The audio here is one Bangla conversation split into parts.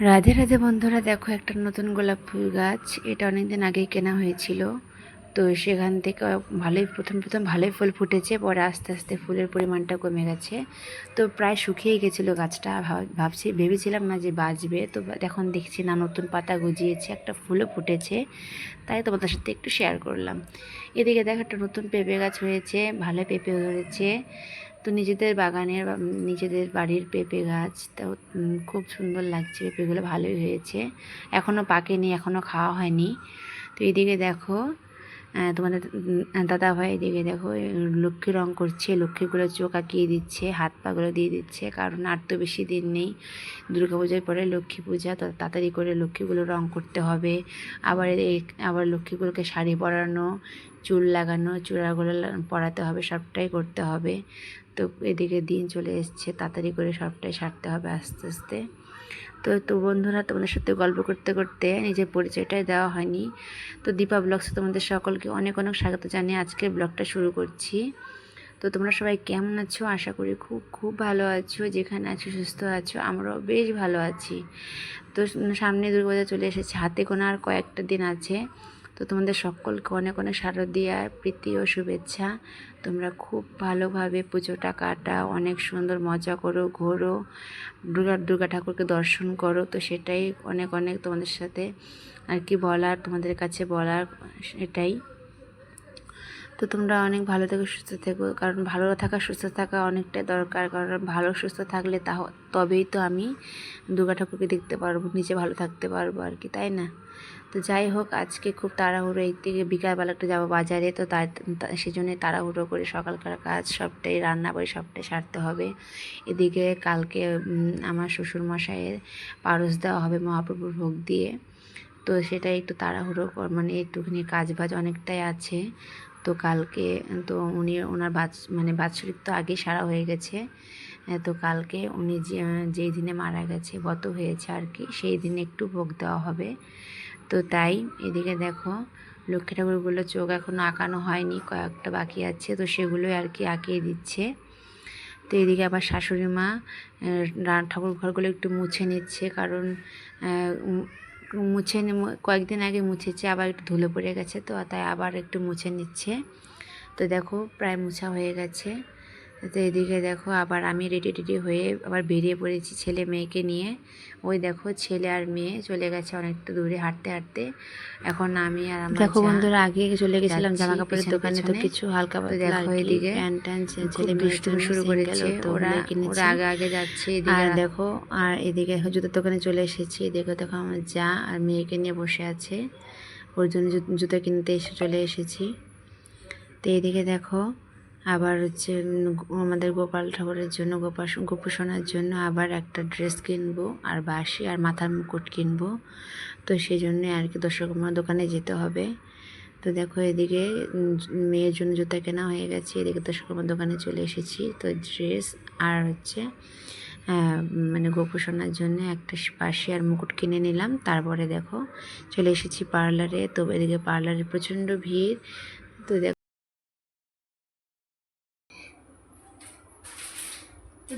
রাধে রাধে বন্ধুরা, দেখো একটা নতুন গোলাপ ফুল গাছ। এটা অনেকদিন আগেই কেনা হয়েছিল। তো সেখান থেকে ভালোই প্রথম ভালোই ফুল ফুটেছে, পরে আস্তে আস্তে ফুলের পরিমাণটা কমে গেছে। তো প্রায় শুকিয়ে গেছিলো গাছটা। ভেবেছিলাম না যে বাঁচবে, তো এখন দেখছি না নতুন পাতা গজিয়েছে, একটা ফুলও ফুটেছে। তাই তোমাদের সাথে একটু শেয়ার করলাম। এদিকে দেখো একটা নতুন পেঁপে গাছ হয়েছে, ভালো পেঁপে ধরেছে। তো নিজেদের বাগানের নিজেদের বাড়ির পেঁপে গাছ, তো খুব সুন্দর লাগছে, পেঁপেগুলো ভালোই হয়েছে। এখনও পাকেনি, এখনও খাওয়া হয়নি। তো এদিকে দেখো তোমাদের দাদাভাই এদিকে দেখো লক্ষ্মী রং করছে, লক্ষ্মীগুলো চোখ আঁকিয়ে দিচ্ছে, হাত পাগুলো দিয়ে দিচ্ছে, কারণ আর তো বেশি দিন নেই। দুর্গাপূজার পরে লক্ষ্মী পূজা, তো তাড়াতাড়ি করে লক্ষ্মীগুলো রং করতে হবে। আবার লক্ষ্মীগুলোকে শাড়ি পরানো, চুল লাগানো, চূড়াগুলো পরাতে হবে, সবটাই করতে হবে। তো এদিকে দিন চলে এসছে, তাড়াতাড়ি করে সবটাই সারতে হবে আস্তে আস্তে। তো বন্ধুরা, তোমাদের সাথে গল্প করতে করতে নিজের পরিচয়টাই দেওয়া হয়নি। তো দীপা ব্লগসে তোমাদের সকলকে অনেক অনেক স্বাগত জানিয়ে আজকের ব্লগটা শুরু করছি। তো তোমরা সবাই কেমন আছো? আশা করি খুব খুব ভালো আছো। যেখানে আছো সুস্থ আছো, আমরাও বেশ ভালো আছি। তো সামনে দুর্গাপূজা চলে এসেছে, হাতে গোনা আর কয়েকটা দিন আছে। তো তোমাদের সকলকে অনেক অনেক শারদীয়ার প্রীতি ও শুভেচ্ছা। তোমরা খুব ভালোভাবে পুজোটা কাটাও, অনেক সুন্দর মজা করো, ঘোরো, দুর্গা ঠাকুরকে দর্শন করো। তো সেটাই অনেক অনেক তোমাদের সাথে আর কি বলার, তোমাদের কাছে বলার এটাই। তো তোমরা অনেক ভালো থেকো, সুস্থ থেকো, কারণ ভালো থাকা সুস্থ থাকা অনেকটাই দরকার। কারণ ভালো সুস্থ থাকলে তবেই তো আমি দুর্গা ঠাকুরকে দেখতে পারবো, নিজে ভালো থাকতে পারবো আর কি, তাই না? তো যাই হোক, আজকে খুব তাড়াহুড়ো, এই থেকে বিকালবেলা একটু যাবো বাজারে। তো সেই জন্যই তাড়াহুড়ো করে সকালকার কাজ সবটাই, রান্না করে সবটাই সারতে হবে। এদিকে কালকে আমার শ্বশুরমশাইয়ের পারস দেওয়া হবে মহাপ্রভুর ভোগ দিয়ে। তো সেটাই একটু তাড়াহুড়ো মানে একটুখানি কাজ বাজ অনেকটাই আছে। তো কালকে তো ওনার বাৎসরিক তো আগেই সারা হয়ে গেছে। তো কালকে উনি যেই দিনে মারা গেছে, গত হয়েছে আর কি, সেই দিনে একটু ভোগ দেওয়া হবে। তো তাই এদিকে দেখো লক্ষ্মী ঠাকুরগুলো চোখ এখনও আঁকানো হয়নি, কয়েকটা বাকি আছে, তো সেগুলোই আর কি আঁকিয়ে দিচ্ছে। তো এদিকে আবার শাশুড়ি মা ঠাকুর ঘরগুলো একটু মুছে নিচ্ছে, কারণ কয়েকদিন আগে মুছেছে, আবার একটু ধুলো পড়ে গেছে, তো তাই আবার একটু মুছে নিচ্ছে। তো দেখো প্রায় মোছা হয়ে গেছে। তো এদিকে দেখো আবার আমি রেডি হয়ে আবার বেরিয়ে পড়েছি ছেলে মেয়েকে নিয়ে। ওই দেখো ছেলে আর মেয়ে চলে গেছে অনেকটা দূরে হাঁটতে হাঁটতে। এখন আমি আর আমার দেখো বন্ধুরা, আগে চলে গেছিলাম জামা কাপড়ের দোকানে, তো পেছনে। কিছু হালকা তো পাতলা দেখো আর কি এদিকে প্যান্ট ট্যান্ট খুব ছেলে মেয়ের দুষ্টুমি জন্য শুরু সিঙ্গেল, করেছে, তো ওরা ওগুলোই ওরা কিনেছি। আগে আগে যাচ্ছে এদিকে। আর দেখো, আর এদিকে জুতোর দোকানে চলে এসেছি। দেখো আমার যা আর মেয়েকে নিয়ে বসে আছে, ওর জন্য জুতো কিনতে চলে এসেছি। তো এদিকে দেখো আবার হচ্ছে আমাদের গোপাল ঠাকুরের জন্য, গোপু সোনার জন্য আবার একটা ড্রেস কিনবো, আর বাঁশি আর মাথার মুকুট কিনবো। তো সেই জন্যে আর কি দশকর্মার দোকানে যেতে হবে। তো দেখো এদিকে মেয়ের জন্য জুতা কেনা হয়ে গেছে, এদিকে দশকর্মার দোকানে চলে এসেছি। তো ড্রেস আর হচ্ছে গোপু সোনার জন্য একটা বাঁশি আর মুকুট কিনে নিলাম। তারপরে দেখো চলে এসেছি পার্লারে। তো এদিকে পার্লারে প্রচণ্ড ভিড়। তো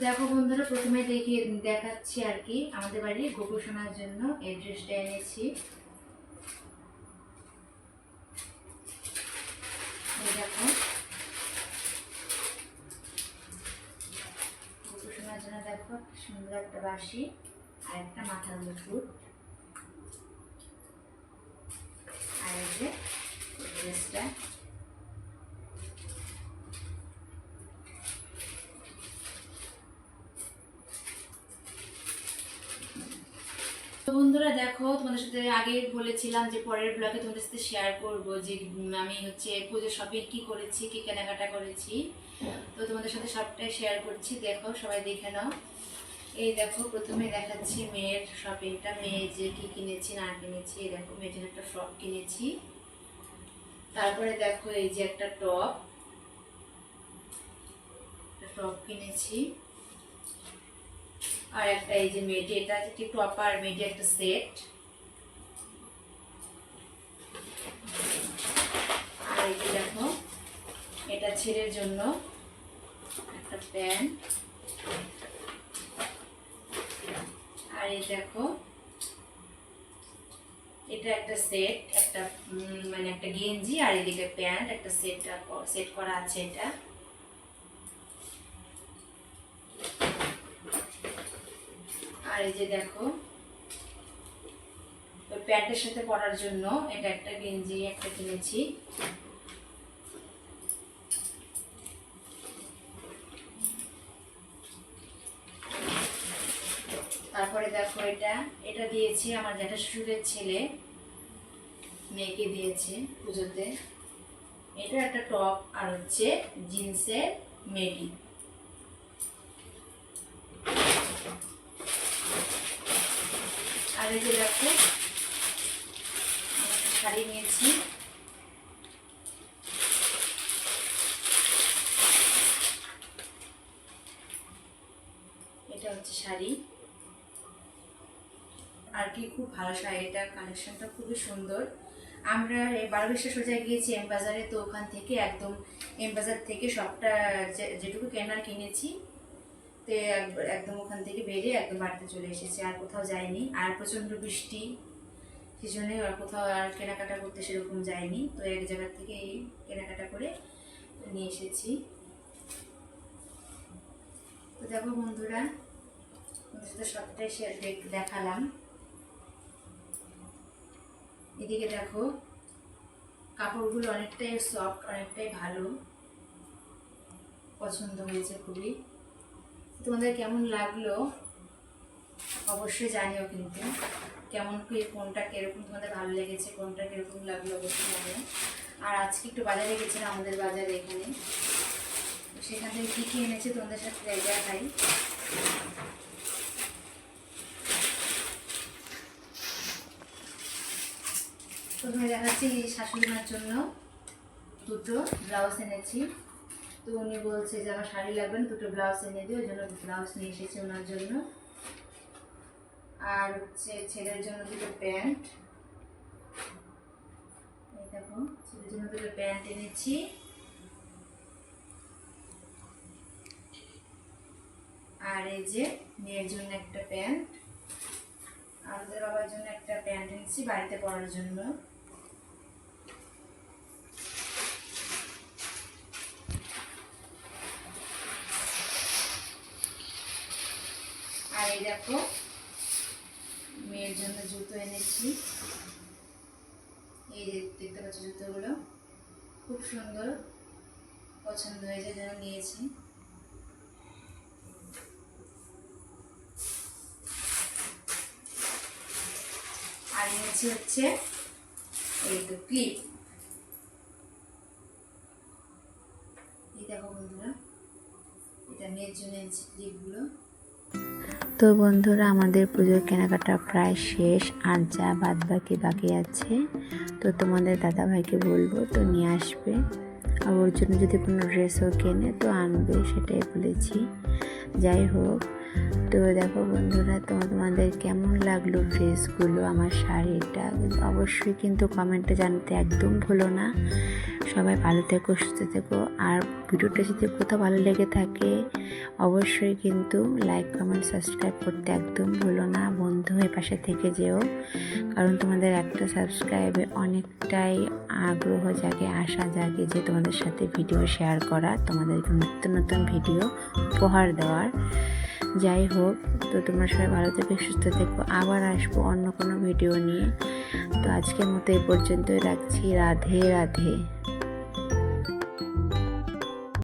দেখো বন্ধুরা, প্রথমে দেখাচ্ছি আর কি আমাদের বাড়ি গোপু সোনার জন্য এই ড্রেসটা এনেছি। দেখো গোপু সোনার জন্য দেখো সুন্দর একটা বাঁশি আর একটা মাথার মুকুট, আর এই যে ড্রেসটা। তো বন্ধুরা দেখো, তোমাদের সাথে আগে বলেছিলাম যে পরের ব্লগে তোমাদের সাথে শেয়ার করব যে আমি হচ্ছে পুজো শপিং কি করেছি, কি কেনাকাটা করেছি। তো তোমাদের সাথে সবটাই শেয়ার করছি, দেখো সবাই দেখে নাও। এই দেখো প্রথমে দেখাচ্ছি মেয়ের শপিংটা, মেয়ে যে কি কিনেছি না কিনেছি। এই দেখো মেয়ের জন্য একটা ফ্রক কিনেছি। তারপরে দেখো এই যে একটা টপ কিনেছি। আর একটা এই যে মেয়েটি, এটা একটি টপ আর মেয়েটি একটা সেট। আর এই যে দেখো এটা ছেলের জন্য একটা প্যান্ট। আর এই দেখো এটা একটা সেট, একটা মানে একটা গেঞ্জি আর এদিকে প্যান্ট, একটা সেট করা আছে এটা। আর এই যে দেখো ওই প্যান্টের সাথে পরার জন্য এটা একটা গেঞ্জি একটা কিনেছি। তারপরে দেখো এটা এটা দিয়েছি আমার জ্যাঠা শ্বশুরের ছেলে, মেয়েকে দিয়েছে পুজোতে। এটা একটা টপ আর হচ্ছে জিন্সের মেডি। আর এই যে দেখো শাড়ি নিয়েছি, এটা হচ্ছে শাড়ি। আর কি খুব ভালো শাড়ি, এটা কালেকশনটা খুবই সুন্দর। আমরা এই 12 বিশ্বাস সোজা গিয়েছি এম বাজারে, তো ওখান থেকে একদম এম বাজার থেকে সবটা যেটুকু কেনার কিনেছি, তো একদম ওখান থেকে বেরিয়ে একদম বাড়িতে চলে এসেছি, আর কোথাও যাইনি। আর প্রচণ্ড বৃষ্টি, সেই জন্য আর কোথাও আর কেনাকাটা করতে সেরকম যাইনি, তো এক জায়গা থেকে এই কেনাকাটা করে নিয়ে এসেছি। তো দেখো বন্ধুরা, তোমাদের সাথে সবটাই দেখালাম। এদিকে দেখো কাপড়গুলো অনেকটাই সফট, অনেকটাই ভালো, পছন্দ হয়েছে খুবই। তোমাদের কেমন লাগলো অবশ্যই জানিও, কিন্তু কেমন কি কোনটা কিরকম তোমাদের ভালো লেগেছে, কোনটা কিরকম লাগলো অবশ্যই জানিও। আর আজকে একটু বাজারে গেছিলাম, আমাদের বাজারে এখানে, সেখান থেকে কী কী এনেছে তোমাদের সাথে দেখাই। প্রথমে দেখাচ্ছি শাশুড়ি মার জন্য দুটো ব্লাউজ এনেছি। তো উনি বলছে যে আমার শাড়ি লাগবে না, দুটো ব্লাউজ এনে দিও, ওই জন্য ব্লাউজ নিয়ে এসেছি ওনার জন্য। আর হচ্ছে ছেলের জন্য দুটো প্যান্ট, এই দেখো ছেলের জন্য দুটো প্যান্ট এনেছি। আর এই যে মেয়ের জন্য একটা প্যান্ট, আর ওদের বাবার জন্য একটা প্যান্ট এনেছি বাড়িতে পরার জন্য। আর এই দেখো মেয়ের জন্য জুতো এনেছি, এই যে দেখতে পাচ্ছ জুতোগুলো খুব সুন্দর, পছন্দ হয়েছে যেন নিয়েছি। আর এনেছি হচ্ছে এই তো ক্লিপ, এই দেখো বন্ধুরা এটা মেয়ের জন্য এনেছি ক্লিপগুলো। তো বন্ধুরা, আমাদের পুজোর কেনাকাটা প্রায় শেষ, আর যা বাকি আছে তো তোমাদের দাদাভাইকে বলবো তো নিয়ে আসবে, আর ওর জন্য যদি কোনো ড্রেসও কেনে তো আনবে, সেটাই বলেছি। যাই হোক, তো দেখো বন্ধুরা, তোমাদের কেমন লাগলো ড্রেসগুলো, আমার শাড়িটা অবশ্যই কিন্তু কমেন্টে জানাতে একদম ভুলো না। সবাই ভালো থেকো, সুস্থ থেকো। আর ভিডিওটা যদি কোথাও ভালো লেগে থাকে অবশ্যই কিন্তু লাইক কমেন্ট সাবস্ক্রাইব করতে একদম ভুলো না। বন্ধু হয়ে পাশে থেকে যেও, কারণ তোমাদের একটা সাবস্ক্রাইবে অনেকটাই আগ্রহ জাগে, আশা জাগে যে তোমাদের সাথে ভিডিও শেয়ার করা, তোমাদেরকে নতুন নতুন ভিডিও উপহার দেওয়ার। যাই হোক, তো তোমরা সবাই ভালো থেকে সুস্থ থেকো, আবার আসবো অন্য কোনো ভিডিও নিয়ে। তো আজকের মতো এই পর্যন্তই রাখছি। রাধে রাধে।